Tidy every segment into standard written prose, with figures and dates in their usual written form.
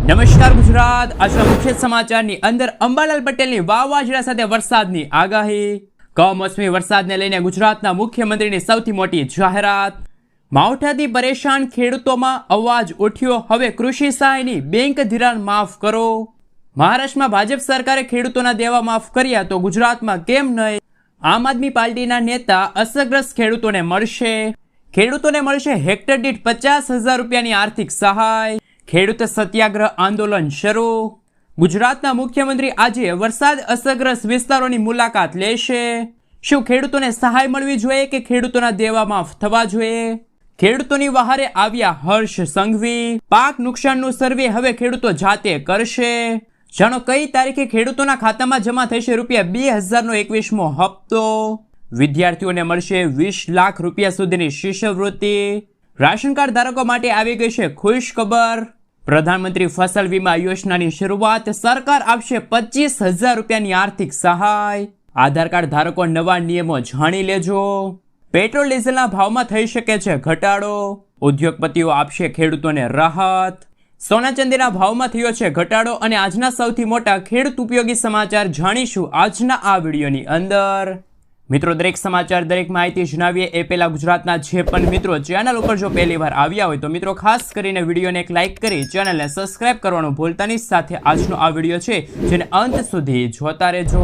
નમસ્કાર ગુજરાત. આજના મુખ્ય સમાચારની અંદર અંબાલાલ પટેલની વાવાઝોડા સાથે વરસાદની આગાહી. કમોસમી વરસાદને લઈને ગુજરાતના મુખ્યમંત્રીની સૌથી મોટી જાહેરાત. માવઠાથી પરેશાન ખેડૂતોમાં અવાજ ઉઠ્યો, હવે કૃષિ સહાયની બેંક ધિરાણ માફ કરો. મહારાષ્ટ્રમાં ભાજપ સરકારે ખેડૂતોના દેવા માફ કર્યા તો ગુજરાતમાં કેમ નહીં? આમ આદમી પાર્ટીના નેતા અસરગ્રસ્ત ખેડૂતોને મળશે. ખેડૂતોને મળશે હેક્ટર દીઠ 50,000 રૂપિયાની આર્થિક સહાય. ખેડૂત સત્યાગ્રહ આંદોલન શરૂ. ગુજરાતના મુખ્યમંત્રી આજે વરસાદ અસરગ્રસ્ત વિસ્તારોની મુલાકાત લેશે. શું ખેડૂતોને સહાય મળવી જોઈએ કે ખેડૂતોના દેવા માફ થવા જોઈએ? ખેડૂતોની વહારે આવ્યા હર્ષ સંઘવી. પાક નુકસાનનું સર્વે હવે ખેડૂતો જાતે કરશે. જાણો કઈ તારીખે ખેડૂતોના ખાતામાં જમા થશે ₹2,000નો 21મો હપ્તો. વિદ્યાર્થીઓને મળશે 20 લાખ રૂપિયા સુધીની શિષ્યવૃત્તિ. રાશન કાર્ડ ધારકો માટે આવી ગઈ છે ખુશ ખબર. પ્રધાનમંત્રી ફસલ વીમા યોજનાની શરૂઆત. સરકાર આપશે 25,000 રૂપિયાની આર્થિક સહાય. આધાર કાર્ડ ધારકો નવા નિયમો જાણી લેજો. પેટ્રોલ ડીઝલના ભાવમાં થઈ શકે છે ઘટાડો. ઉદ્યોગપતિઓ આપશે ખેડૂતોને રાહત. સોના ચાંદીના ભાવમાં થયો છે ઘટાડો. અને આજના સૌથી મોટા ખેડૂત ઉપયોગી સમાચાર જાણીશું આજના આ વિડીયોની અંદર. મિત્રો, દરેક સમાચાર, દરેક માહિતી જણાવીએ એ પહેલા ગુજરાતના જે પણ મિત્રો ચેનલ ઉપર જો પહેલી વાર આવ્યા હોય તો મિત્રો ખાસ કરીને વિડીયોને એક લાઇક કરી ચેનલને સબસ્ક્રાઇબ કરવાનું ભૂલતા નહીં. સાથે આજનો આ વિડીયો છે જેને અંત સુધી જોતા રહેજો.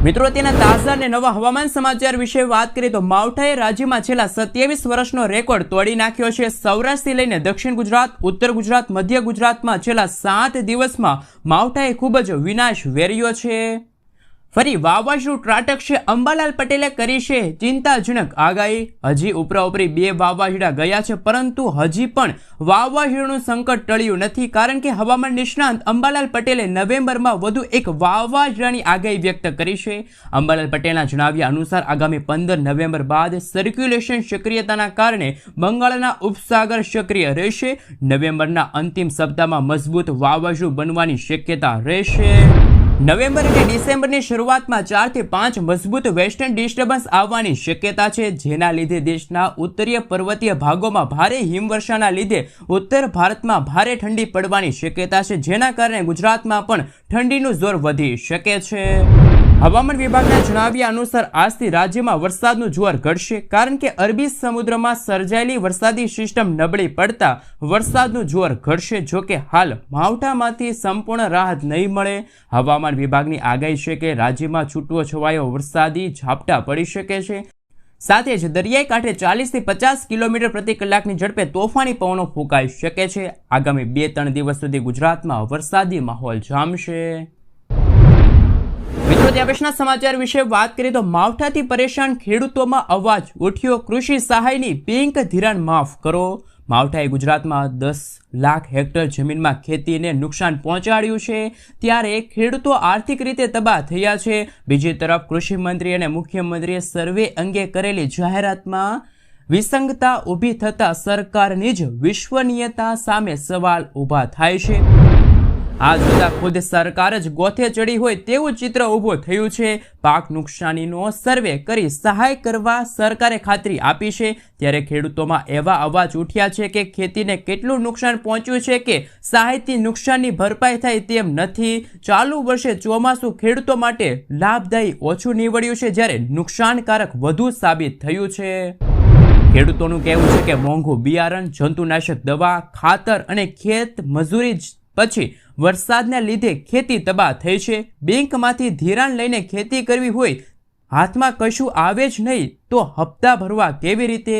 મિત્રો, તેના તાજા અને નવા હવામાન સમાચાર વિશે વાત કરીએ તો માવઠાએ રાજ્યમાં છેલ્લા 27 વર્ષનો રેકોર્ડ તોડી નાખ્યો છે. સૌરાષ્ટ્રથી લઈને દક્ષિણ ગુજરાત, ઉત્તર ગુજરાત, મધ્ય ગુજરાતમાં છેલ્લા 7 દિવસમાં માવઠાએ ખૂબ જ વિનાશ વેર્યો છે. ફરી વાવાઝોડું ત્રાટકશે. અંબાલાલ પટેલે કરી છે ચિંતાજનક આગાહી. હજી ઉપરાઉપરી 2 વાવાઝોડા ગયા છે પરંતુ હજી પણ વાવાઝોડાનું સંકટ ટળ્યું નથી, કારણ કે હવામાન નિષ્ણાંત અંબાલાલ પટેલે નવેમ્બરમાં વધુ એક વાવાઝોડાની આગાહી વ્યક્ત કરી છે. અંબાલાલ પટેલના જણાવ્યા અનુસાર આગામી 15 નવેમ્બર બાદ સર્ક્યુલેશન સક્રિયતાના કારણે બંગાળના ઉપસાગર સક્રિય રહેશે. નવેમ્બરના અંતિમ સપ્તાહમાં મજબૂત વાવાઝોડું બનવાની શક્યતા રહેશે. નવેમ્બર અને ડિસેમ્બરની શરૂઆતમાં 4 થી 5 મજબૂત વેસ્ટર્ન ડિસ્ટર્બન્સ આવવાની શક્યતા છે, જેના લીધે દેશના ઉત્તરીય પર્વતીય ભાગોમાં ભારે હિમવર્ષાના લીધે ઉત્તર ભારતમાં ભારે ઠંડી પડવાની શક્યતા છે, જેના કારણે ગુજરાતમાં પણ ઠંડીનું જોર વધી શકે છે. હવામાન વિભાગના જણાવ્યા અનુસાર આજથી રાજ્યમાં વરસાદનું જોર ઘટશે, કારણ કે અરબી સમુદ્રમાં સર્જાયેલી વરસાદી સિસ્ટમ નબળી પડતા વરસાદનું જોર ઘટશે. જોકે હાલ માવઠામાંથી સંપૂર્ણ રાહત નહીં મળે. હવામાન વિભાગની આગાહી છે કે રાજ્યમાં છૂટો છવાયો વરસાદી ઝાપટા પડી શકે છે. સાથે જ દરિયાઈ કાંઠે 40 થી 50 કિલોમીટર પ્રતિ કલાકની ઝડપે તોફાની પવનો ફૂંકાઈ શકે છે. આગામી 2-3 દિવસ સુધી ગુજરાતમાં વરસાદી માહોલ જામશે. મિત્રો, ત્યાં પછીના સમાચાર વિશે વાત કરીએ તો માવઠાથી પરેશાન ખેડૂતોમાં અવાજ ઉઠ્યો. કૃષિ સહાયની બેંક ધિરાણ માફ કરો. માવઠાએ ગુજરાતમાં 10 લાખ હેક્ટર જમીનમાં ખેતીને નુકસાન પહોંચાડ્યું છે, ત્યારે ખેડૂતો આર્થિક રીતે તબાહ થયા છે. બીજી તરફ કૃષિ મંત્રી અને મુખ્યમંત્રીએ સર્વે અંગે કરેલી જાહેરાતમાં વિસંગતતા ઊભી થતા સરકારની જ વિશ્વનીયતા સામે સવાલ ઊભા થાય છે. આ જોતા ખુદ સરકાર જ ગોથે ચડી હોય તેવું ચિત્ર ઊભું થયું છે. પાક નુકસાનીનો સર્વે કરી સહાય કરવા સરકારે ખાતરી આપી છે, ત્યારે ખેડૂતોમાં એવા અવાજ ઉઠ્યા છે કે ખેતીને કેટલું નુકસાન પહોંચ્યું છે કે સહાયથી નુકસાનની ભરપાઈ થાય તેમ નથી. ચાલુ વર્ષે ચોમાસું ખેડૂતો માટે લાભદાયી ઓછું નીવડ્યું છે, જ્યારે નુકસાનકારક વધુ સાબિત થયું છે. ખેડૂતોનું કહેવું છે કે મોંઘું બિયારણ, જંતુનાશક દવા, ખાતર અને ખેત મજૂરી પછી વરસાદના લીધે ખેતી તબાહ થઈ છે. બેંકમાંથી ધિરાણ લઈને ખેતી કરવી હોય, હાથમાં કશું આવે જ નહીં તો હપ્તા ભરવા કેવી રીતે?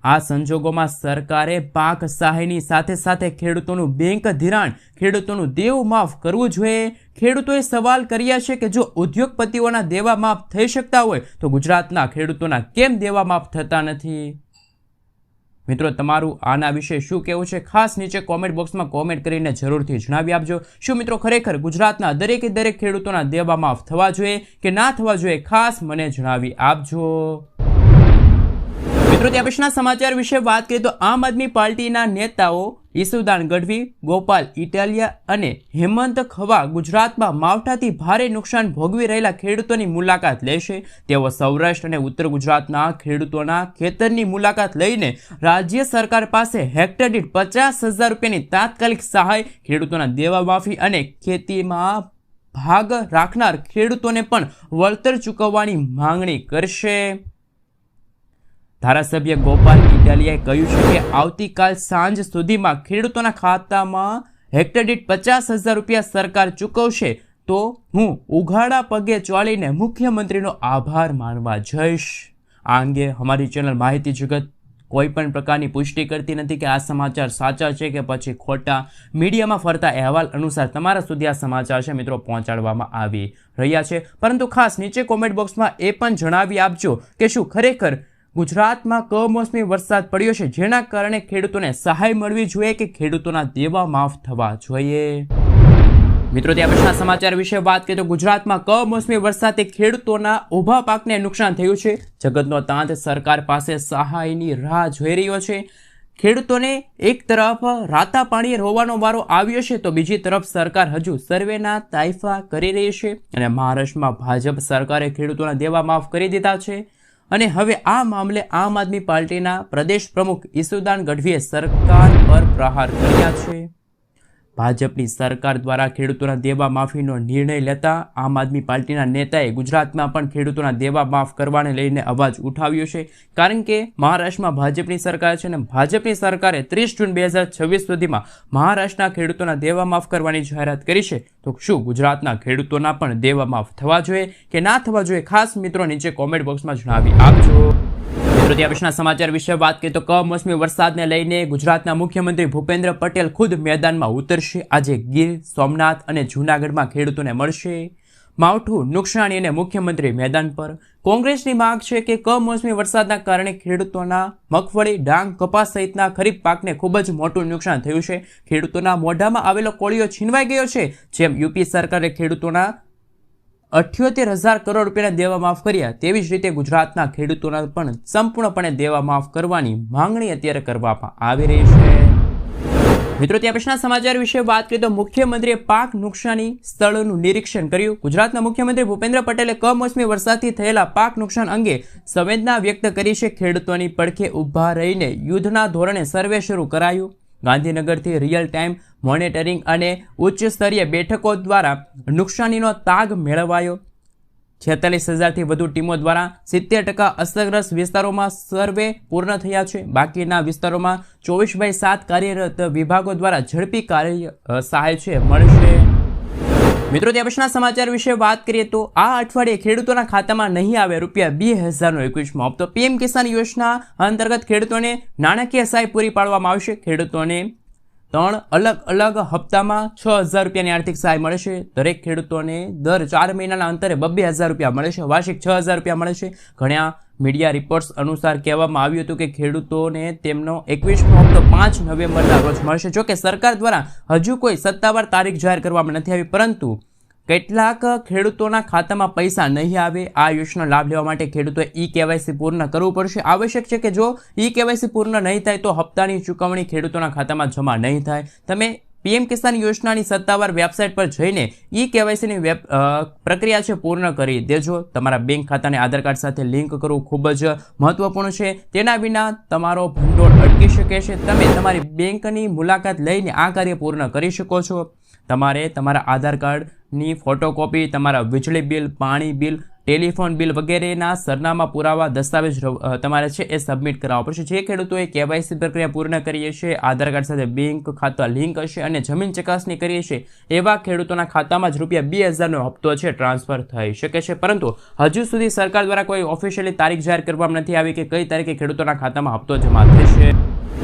આ સંજોગોમાં સરકારે પાક સહાયની સાથે સાથે ખેડૂતોનું બેંક ધિરાણ, ખેડૂતોનું દેવું માફ કરવું જોઈએ. ખેડૂતોએ સવાલ કર્યા છે કે જો ઉદ્યોગપતિઓના દેવા માફ થઈ શકતા હોય તો ગુજરાતના ખેડૂતોના કેમ દેવા માફ થતા નથી? મિત્રો, તમારું આના વિશે શું કહેવું છે? ખાસ નીચે કોમેન્ટ બોક્સમાં કોમેન્ટ કરીને જરૂરથી જણાવી આપજો. શું મિત્રો ખરેખર ગુજરાતના દરેકે દરેક ખેડૂતોના દેવા માફ થવા જોઈએ કે ના થવા જોઈએ? ખાસ મને જણાવી આપજો. મિત્રો ત્યાં પછીના સમાચાર વિશે વાત કરીએ તો આમ આદમી પાર્ટીના નેતાઓ ઈસુદાન ગઢવી, ગોપાલ ઇટાલિયા અને હેમંત ખવા ગુજરાતમાં માવઠાથી ભારે નુકસાન ભોગવી રહેલા ખેડૂતોની મુલાકાત લેશે. તેઓ સૌરાષ્ટ્ર અને ઉત્તર ગુજરાતના ખેડૂતોના ખેતરની મુલાકાત લઈને રાજ્ય સરકાર પાસે હેક્ટર દીઠ 50,000 રૂપિયાની તાત્કાલિક સહાય, ખેડૂતોના દેવા માફી અને ખેતીમાં ભાગ રાખનાર ખેડૂતોને પણ વળતર ચૂકવવાની માંગણી કરશે. ધારાસભ્ય ગોપાલ ઇટાલિયાએ કહ્યું છે કે આવતીકાલ સાંજ સુધીમાં ખેડૂતોના ખાતામાં હેક્ટર દીઠ 50,000 રૂપિયા સરકાર ચૂકવશે તો હું ઉઘાડા પગે ચાલીને મુખ્યમંત્રીનો આભાર માનવા જઈશ. આ અંગે અમારી ચેનલ માહિતી જગત કોઈ પણ પ્રકારની પુષ્ટિ કરતી નથી કે આ સમાચાર સાચા છે કે પછી ખોટા. મીડિયામાં ફરતા અહેવાલ અનુસાર તમારા સુધી આ સમાચાર છે મિત્રો પહોંચાડવામાં આવી રહ્યા છે, પરંતુ ખાસ નીચે કોમેન્ટ બોક્સમાં એ પણ જણાવી આપજો કે શું ખરેખર ગુજરાતમાં કમોસમી વરસાદ પડ્યો છે જેના કારણે ખેડૂતોને સહાય મળવી જોઈએ કે ખેડૂતોના દેવા માફ થવા જોઈએ. મિત્રો ત્યાં પછીના સમાચાર વિશે વાત કરીએ તો ગુજરાતમાં કમોસમી વરસાદથી ખેડૂતોના ઊભા પાકને નુકસાન થયું છે. જગતનો તાંત સરકાર પાસે સહાયની રાહ જોઈ રહ્યો છે. ખેડૂતોને એક તરફ રાતા પાણીએ રોવાનો વારો આવ્યો છે તો બીજી તરફ સરકાર હજુ સર્વેના તાઇફા કરી રહી છે અને મહારાષ્ટ્રમાં ભાજપ સરકારે ખેડૂતોના દેવા માફ કરી દીધા છે અને હવે આ મામલે આમ આદમી પાર્ટીના પ્રદેશ પ્રમુખ ઈસુદાન ગઢવીએ સરકાર પર પ્રહાર કર્યા છે. ભાજપની સરકાર દ્વારા ખેડૂતોના દેવા માફીનો નિર્ણય લેતા આમ આદમી પાર્ટીના નેતાએ ગુજરાતમાં પણ ખેડૂતોના દેવા માફ કરવાને લઈને અવાજ ઉઠાવ્યો છે, કારણ કે મહારાષ્ટ્રમાં ભાજપની સરકાર છે અને ભાજપની સરકારે 30 જૂન 2026 સુધીમાં મહારાષ્ટ્રના ખેડૂતોના દેવા માફ કરવાની જાહેરાત કરી છે. તો શું ગુજરાતના ખેડૂતોના પણ દેવા માફ થવા જોઈએ કે ના થવા જોઈએ? ખાસ મિત્રો નીચે કોમેન્ટ બોક્સમાં જણાવી આપજો. મિત્રો ત્યાં પછીના સમાચાર વિશે વાત કરીએ તો કમોસમી વરસાદને લઈને ગુજરાતના મુખ્યમંત્રી ભૂપેન્દ્ર પટેલ ખુદ મેદાનમાં ઉતરશે. આજે ગીર, સોમનાથ અને જૂનાગઢમાં ખેડૂતોને મળશે માવઠું, નુકસાની અને મુખ્યમંત્રી મેદાન પર. કોંગ્રેસની માંગ છે કે કમોસમી વરસાદના કારણે ખેડૂતોના મગફળી, ડાંગ, કપાસ સહિતના ખરીફ પાકને ખૂબ જ મોટું નુકસાન થયું છે. ખેડૂતોના મોઢામાં આવેલો કોળિયો છીનવાઈ ગયો છે. જેમ યુપી સરકારે ખેડૂતોના 78,000 કરોડ રૂપિયાના દેવા માફ કર્યા તેવી જ રીતે ગુજરાતના ખેડૂતોના પણ સંપૂર્ણપણે દેવા માફ કરવાની માંગણી અત્યારે કરવામાં આવી રહી છે. મિત્રો ત્યાં પછીના સમાચાર વિશે વાત કરીએ તો મુખ્યમંત્રીએ પાક નુકસાની સ્થળોનું નિરીક્ષણ કર્યું. ગુજરાતના મુખ્યમંત્રી ભૂપેન્દ્ર પટેલે કમોસમી વરસાદથી થયેલા પાક નુકસાન અંગે સંવેદના વ્યક્ત કરી છે. ખેડૂતોની પડખે ઊભા રહીને યુદ્ધના ધોરણે સર્વે શરૂ કરાયું. ગાંધીનગરથી રિયલ ટાઈમ મોનિટરિંગ અને ઉચ્ચ સ્તરીય બેઠકો દ્વારા નુકસાનીનો તાગ મેળવાયો. 46,000થી વધુ ટીમો દ્વારા 70% અસરગ્રસ્ત વિસ્તારોમાં સર્વે પૂર્ણ થયા છે. બાકીના વિસ્તારોમાં 24/7 કાર્યરત વિભાગો દ્વારા ઝડપી કાર્ય સહાય છે મળશે. મિત્રો ત્યાં પછીના સમાચાર વિશે વાત કરીએ તો આ અઠવાડિયે ખેડૂતોના ખાતામાં નહીં આવે ₹20,021મો હપ્તો. પીએમ કિસાન યોજના અંતર્ગત ખેડૂતોને નાણાકીય સહાય પૂરી પાડવામાં આવશે. ખેડૂતોને 3 અલગ હપ્તામાં 6,000 રૂપિયાની આર્થિક સહાય મળશે. દરેક ખેડૂતોને દર 4 મહિનાના અંતરે 2,000 રૂપિયા મળે છે. વાર્ષિક 6,000 રૂપિયા મળે છે. ઘણા મીડિયા રિપોર્ટ્સ અનુસાર કહેવામાં આવ્યું હતું કે ખેડૂતોને તેમનો 21મો હપ્તો 5 નવેમ્બરના રોજ મળશે. જો કે સરકાર દ્વારા હજુ કોઈ સત્તાવાર તારીખ જાહેર કરવામાં નથી આવી, પરંતુ કેટલાક ખેડૂતોના ખાતામાં પૈસા નહીં આવે. આ યોજનાનો લાભ લેવા માટે ખેડૂતોએ ઈ-કેવાયસી પૂર્ણ કરવું પડશે. આવશ્યક છે કે જો ઈ-કેવાયસી પૂર્ણ નહીં થાય તો હપ્તાની ચૂકવણી ખેડૂતોના ખાતામાં જમા નહીં થાય. તમે પીએમ કિસાન યોજનાની સત્તાવાર વેબસાઇટ પર જઈને ઈ-કેવાયસીની પ્રક્રિયા છે પૂર્ણ કરી દેજો. તમારા બેંક ખાતાને આધાર કાર્ડ સાથે લિંક કરવું ખૂબ જ મહત્વપૂર્ણ છે. તેના વિના તમારો ભંડોળ અટકી શકે છે. તમે તમારી બેંકની મુલાકાત લઈને આ કાર્ય પૂર્ણ કરી શકો છો. તમારે તમારા આધાર કાર્ડની ફોટોકોપી, તમારા વીજળી બિલ, પાણી બિલ, ટેલિફોન બિલ વગેરેના સરનામા પુરાવા દસ્તાવેજ તમારે છે એ સબમિટ કરાવવા પડશે. જે ખેડૂતોએ કેવાયસી પ્રક્રિયા પૂર્ણ કરી છે, આધાર કાર્ડ સાથે બેંક ખાતા લિંક હશે અને જમીન ચકાસણી કરી છે, એવા ખેડૂતોના ખાતામાં જ ₹2,000નો હપ્તો છે ટ્રાન્સફર થઈ શકે છે. પરંતુ હજુ સુધી સરકાર દ્વારા કોઈ ઓફિશિયલી તારીખ જાહેર કરવામાં નથી આવી કે કઈ તારીખે ખેડૂતોના ખાતામાં હપ્તો જમા થશે.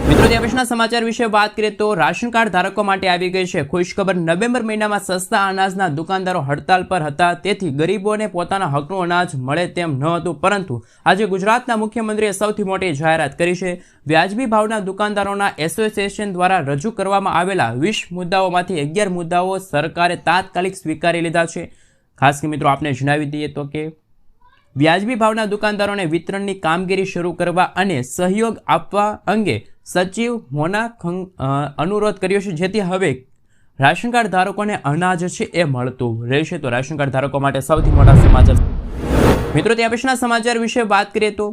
મિત્રો ત્યાં પછીના સમાચાર વિશે વાત કરીએ તો રાશન કાર્ડ ધારકો માટે આવી ગઈ છે ખુશખબર. નવેમ્બર મહિનામાં સસ્તા અનાજના દુકાનદારો હડતાલ પર હતા, તેથી ગરીબોને પોતાના હકનું અનાજ મળે તેમ ન હતું. પરંતુ આજે ગુજરાતના મુખ્યમંત્રીએ સૌથી મોટી જાહેરાત કરી છે. વ્યાજબી ભાવના દુકાનદારોના એસોસિએશન દ્વારા રજૂ કરવામાં આવેલા 20 મુદ્દાઓમાંથી 11 મુદ્દાઓ સરકારે તાત્કાલિક સ્વીકારી લીધા છે. ખાસ કે મિત્રો આપને જણાવી દઈએ તો કે વ્યાજબી ભાવના દુકાનદારોને વિતરણની કામગીરી શરૂ કરવા અને સહયોગ આપવા અંગે સચિવ મોના અનુરોધ કર્યો છે, જેથી હવે રાશન કાર્ડ ધારકોને અનાજ છે એ મળતું રહેશે. તો રાશન કાર્ડ ધારકો માટે સૌથી મોટા સમાચાર. મિત્રો, ત્યાં પછીના સમાચાર વિશે વાત કરીએ તો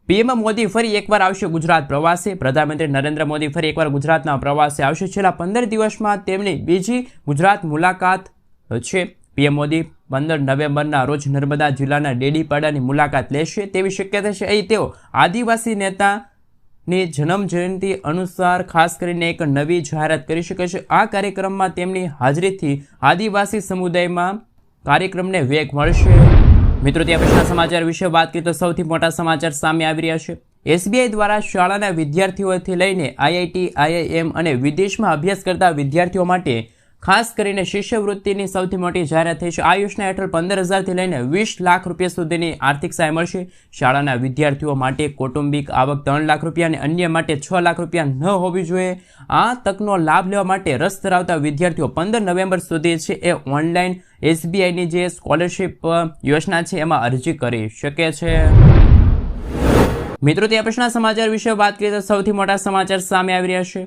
પીએમ મોદી ફરી એકવાર આવશે ગુજરાત પ્રવાસે. પ્રધાનમંત્રી નરેન્દ્ર મોદી ફરી એકવાર ગુજરાતના પ્રવાસે આવશે. છેલ્લા 15 દિવસમાં તેમની બીજી ગુજરાત મુલાકાત છે. પીએમ મોદી 15 નવેમ્બરના રોજ નર્મદા જિલ્લાના ડેડીપાડાની મુલાકાત લેશે તેવી શક્યતા છે. અહીં તેઓ આદિવાસી નેતાની જન્મ જયંતિ અનુસાર ખાસ કરીને એક નવી જાહેરાત કરી શકે છે. આ કાર્યક્રમમાં તેમની હાજરીથી આદિવાસી સમુદાયમાં કાર્યક્રમને વેગ મળશે. મિત્રો, ત્યાં પછીના સમાચાર વિશે વાત કરીએ તો સૌથી મોટા સમાચાર સામે આવી રહ્યા છે. એસબીઆઈ દ્વારા શાળાના વિદ્યાર્થીઓથી લઈને આઈઆઈટી, આઈઆઈએમ અને વિદેશમાં અભ્યાસ કરતા વિદ્યાર્થીઓ માટે ખાસ કરીને શિષ્યવૃત્તિની સૌથી મોટી જાહેરાત થઈ છે. આ યોજના હેઠળ 15,000થી લઈને 20 લાખ રૂપિયા સુધીની આર્થિક સહાય મળશે. શાળાના વિદ્યાર્થીઓ માટે કૌટુંબિક આવક 3 લાખ રૂપિયા અને અન્ય માટે 6 લાખ રૂપિયા ન હોવી જોઈએ. આ તકનો લાભ લેવા માટે રસ ધરાવતા વિદ્યાર્થીઓ 15 નવેમ્બર સુધી છે એ ઓનલાઈન એસબીઆઈની જે સ્કોલરશિપ યોજના છે એમાં અરજી કરી શકે છે. મિત્રો, ત્યાં પછીના સમાચાર વિશે વાત કરીએ તો સૌથી મોટા સમાચાર સામે આવી રહ્યા છે.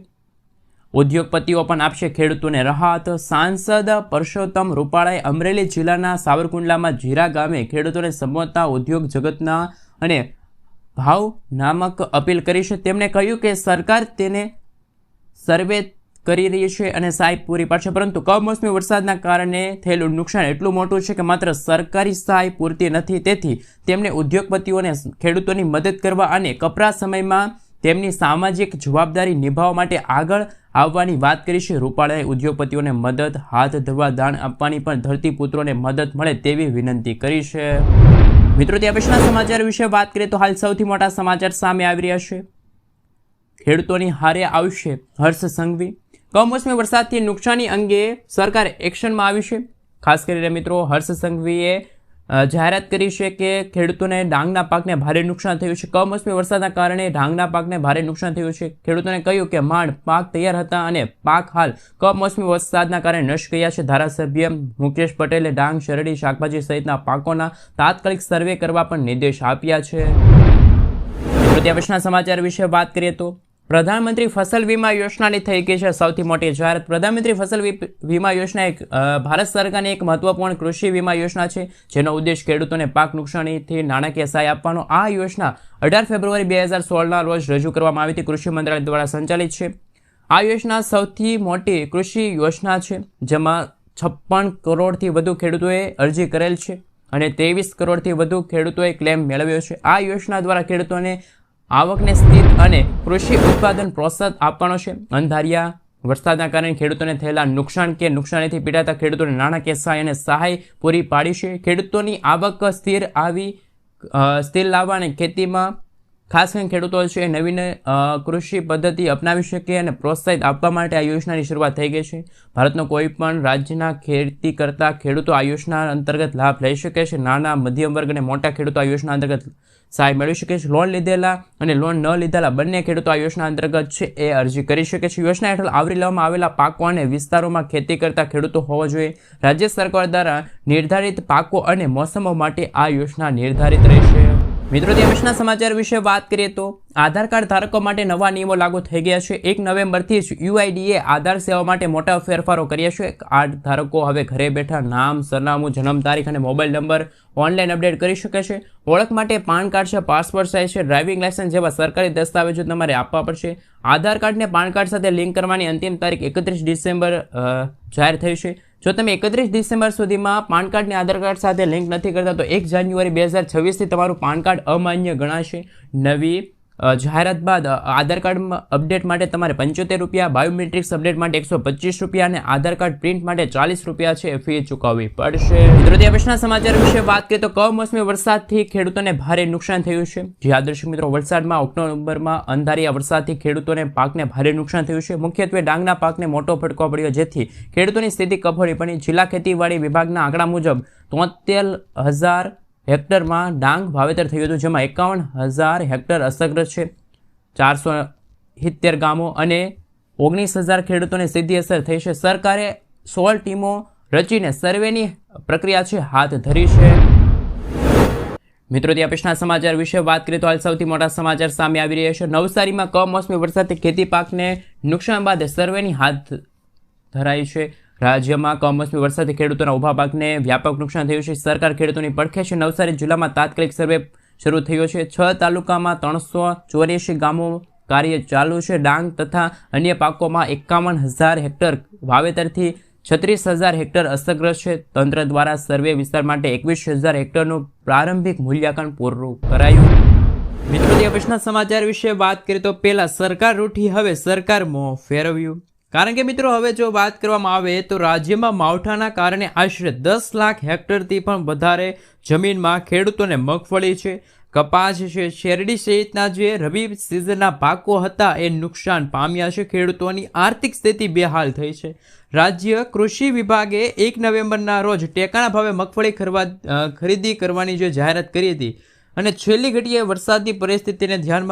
ઉદ્યોગપતિઓ પણ આપશે ખેડૂતોને રાહત. સાંસદ પરસોત્તમ રૂપાલાએ અમરેલી જિલ્લાના સાવરકુંડલામાં જીરા ગામે ખેડૂતોને સંબોધતા ઉદ્યોગ જગતના અને ભાવનામક અપીલ કરી છે. તેમણે કહ્યું કે સરકાર તેને સર્વે કરી રહી છે અને સહાય પૂરી પાડશે, પરંતુ કમોસમી વરસાદના કારણે થયેલું નુકસાન એટલું મોટું છે કે માત્ર સરકારી સહાય પૂરતી નથી. તેથી તેમણે ઉદ્યોગપતિઓને ખેડૂતોની મદદ કરવા અને કપરા સમયમાં તેમની સામાજિક જવાબદારી નિભાવવા માટે આગળ આવવાની વાત કરી છે. રૂપાલાએ ઉદ્યોગપતિઓને મદદ હાથ ધરવા દાન આપવાની પણ ધરતીપુત્રોને મદદ મળે તેવી વિનંતી કરી છે. મિત્રો, ત્યાં પછીના સમાચાર વિશે વાત કરીએ તો હાલ સૌથી મોટા સમાચાર સામે આવી રહ્યા છે. ખેડૂતોની હારે આવશે હર્ષ સંઘવી. કમોસમી વરસાદથી નુકસાની અંગે સરકાર એક્શનમાં આવી છે. ખાસ કરીને મિત્રો, હર્ષ સંઘવીએ જાહેરાત કરી છે કે ખેડૂતોને ડાંગના પાકને ભારે નુકસાન થયું છે. કમોસમી વરસાદના કારણે ડાંગના પાકને ભારે નુકસાન થયું છે. ખેડૂતોને કહ્યું કે માંડ પાક તૈયાર હતા અને પાક હાલ કમોસમી વરસાદના કારણે નષ્ટ ગયા છે. ધારાસભ્ય મુકેશ પટેલે ડાંગ, શેરડી, શાકભાજી સહિતના પાકોના તાત્કાલિક સર્વે કરવા પણ નિર્દેશ આપ્યા છે. ત્યાં પછીના સમાચાર વિશે વાત કરીએ તો પ્રધાનમંત્રી ફસલ વીમા યોજનાની થઈ ગઈ છે સૌથી મોટી જાહેરાત. પ્રધાનમંત્રી ફસલ વીમા યોજના એક ભારત સરકારની એક મહત્વપૂર્ણ કૃષિ વીમા યોજના છે, જેનો ઉદ્દેશ ખેડૂતોને પાક નુકસાનીથી નાણાકીય સહાય આપવાનો. આ યોજના 18 ફેબ્રુઆરી 2016ના રોજ રજૂ કરવામાં આવી હતી. કૃષિ મંત્રાલય દ્વારા સંચાલિત છે. આ યોજના સૌથી મોટી કૃષિ યોજના છે, જેમાં 56 કરોડથી વધુ ખેડૂતોએ અરજી કરેલ છે અને 23 કરોડથી વધુ ખેડૂતોએ ક્લેમ મેળવ્યો છે. આ યોજના દ્વારા ખેડૂતોને આવકને સ્થિત અને કૃષિ ઉત્પાદન પ્રોત્સાહન આપવાનો છે. અંધારિયા વરસાદના કારણે ખેડૂતોને થયેલા નુકસાન કે નુકસાનીથી પીડાતા ખેડૂતોને નાણાકીય સહાય અને સહાય પૂરી પાડી છે. ખેડૂતોની આવક સ્થિર લાવવા અને ખેતીમાં ખાસ કરીને ખેડૂતો છે નવીન કૃષિ પદ્ધતિ અપનાવી શકે અને પ્રોત્સાહિત આપવા માટે આ યોજનાની શરૂઆત થઈ ગઈ છે. ભારતનો કોઈ પણ રાજ્યના ખેતી કરતા ખેડૂતો આ યોજના અંતર્ગત લાભ લઈ શકે છે. નાના, મધ્યમ વર્ગ અને મોટા ખેડૂતો આ યોજના અંતર્ગત સહાય મેળવી શકે છે. લોન લીધેલા અને લોન ન લીધેલા બંને ખેડૂતો આ યોજના અંતર્ગત છે એ અરજી કરી શકે છે. યોજના હેઠળ આવરી લેવામાં આવેલા પાકો અને વિસ્તારોમાં ખેતી કરતા ખેડૂતો હોવા જોઈએ. રાજ્ય સરકાર દ્વારા નિર્ધારિત પાકો અને મોસમો માટે આ યોજના નિર્ધારિત રહેશે. મિત્રો, ત્યાં પછીના સમાચાર વિશે વાત કરીએ તો આધાર કાર્ડ ધારકો માટે નવા નિયમો લાગુ થઈ ગયા છે. 1 નવેમ્બરથી જ યુઆઈડીએ આધાર સેવા માટે મોટા ફેરફારો કર્યા છે. કાર્ડ ધારકો હવે ઘરે બેઠા નામ, સરનામું, જન્મ તારીખ અને મોબાઈલ નંબર ઓનલાઈન અપડેટ કરી શકે છે. ઓળખ માટે પાન કાર્ડ છે, પાસપોર્ટ સાઇઝ છે, ડ્રાઇવિંગ લાયસન્સ જેવા સરકારી દસ્તાવેજો તમારે આપવા પડશે. આધાર કાર્ડને પાન કાર્ડ સાથે લિંક કરવાની અંતિમ તારીખ 31 ડિસેમ્બર જાહેર થઈ છે. જો તમે 31 ડિસેમ્બર સુધીમાં પાન કાર્ડને આધાર કાર્ડ સાથે લિંક નથી કરતા તો 1 જાન્યુઆરી 2026થી તમારું પાન કાર્ડ અમાન્ય ગણાશે. નવી જાહેરાત બાદ આધાર કાર્ડ અપડેટ માટે તમારે 75 રૂપિયા, બાયોમેટ્રિક્સ અપડેટ માટે 125 રૂપિયા અને આધાર કાર્ડ પ્રિન્ટ માટે 40 રૂપિયા છે ફી ચૂકવવી પડશે. મિત્રો, ત્યાં પછીના સમાચાર વિશે વાત કરીએ તો કમોસમી વરસાદથી ખેડૂતોને ભારે નુકસાન થયું છે. જે આદર્શક મિત્રો, વલસાડમાં ઓક્ટોબરમાં અંધારિયા વરસાદથી ખેડૂતોને પાકને ભારે નુકસાન થયું છે. મુખ્યત્વે ડાંગના પાકને મોટો ફટકો પડ્યો, જેથી ખેડૂતોની સ્થિતિ કફોડી પડી. જિલ્લા ખેતીવાડી વિભાગના આંકડા મુજબ 73,000 હેક્ટરમાં ડાંગ વાવેતર થયું હતું, જેમાં 51,000 હેક્ટર અસરગ્રસ્ત છે. 470 ગામો અને 19,000 ખેડૂતોને સીધી અસર થઈ છે. સરકારે 16 ટીમો રચીને સર્વેની પ્રક્રિયા છે હાથ ધરી છે. મિત્રો ત્યાં પછીના સમાચાર વિશે વાત કરીએ તો હાલ સૌથી મોટા સમાચાર સામે આવી રહ્યા છે. નવસારીમાં કમોસમી વરસાદથી ખેતી પાકને નુકસાન બાદ સર્વેની હાથ ધરાઈ છે. રાજ્યમાં કમોસમી વરસાદથી ખેડૂતોના ઊભા પાકને વ્યાપક નુકસાન થયું છે. સરકાર ખેડૂતોની પડખે છે. નવસારી જિલ્લામાં તાત્કાલિક સર્વે શરૂ થયો છે. 6 તાલુકામાં 384 ગામો કાર્ય ચાલુ છે. ડાંગ તથા અન્ય પાકોમાં 51,000 હેક્ટર વાવેતરથી 36,000 હેક્ટર અસરગ્રસ્ત છે. તંત્ર દ્વારા સર્વે વિસ્તાર માટે 21,000 હેક્ટરનું પ્રારંભિક મૂલ્યાંકન પૂરું કરાયું. મિત્રો ત્યાં પછીના સમાચાર વિશે વાત કરીએ તો પહેલા સરકાર રૂઠી હવે સરકાર મોં ફેરવ્યું. કારણ કે મિત્રો હવે જો વાત કરવામાં આવે તો રાજ્યમાં માવઠાના કારણે આશરે 10 લાખ હેક્ટરથી પણ વધારે જમીનમાં ખેડૂતોને મગફળી છે, કપાસ છે, શેરડી સહિતના જે રવિ સિઝનના પાકો હતા એ નુકસાન પામ્યા છે. ખેડૂતોની આર્થિક સ્થિતિ બેહાલ થઈ છે. રાજ્ય કૃષિ વિભાગે 1 નવેમ્બરના રોજ ટેકાના ભાવે મગફળી ખરીદી કરવાની જે જાહેરાત કરી હતી અને છેલ્લી ઘડીએ વરસાદની પરિસ્થિતિને ધ્યાનમાં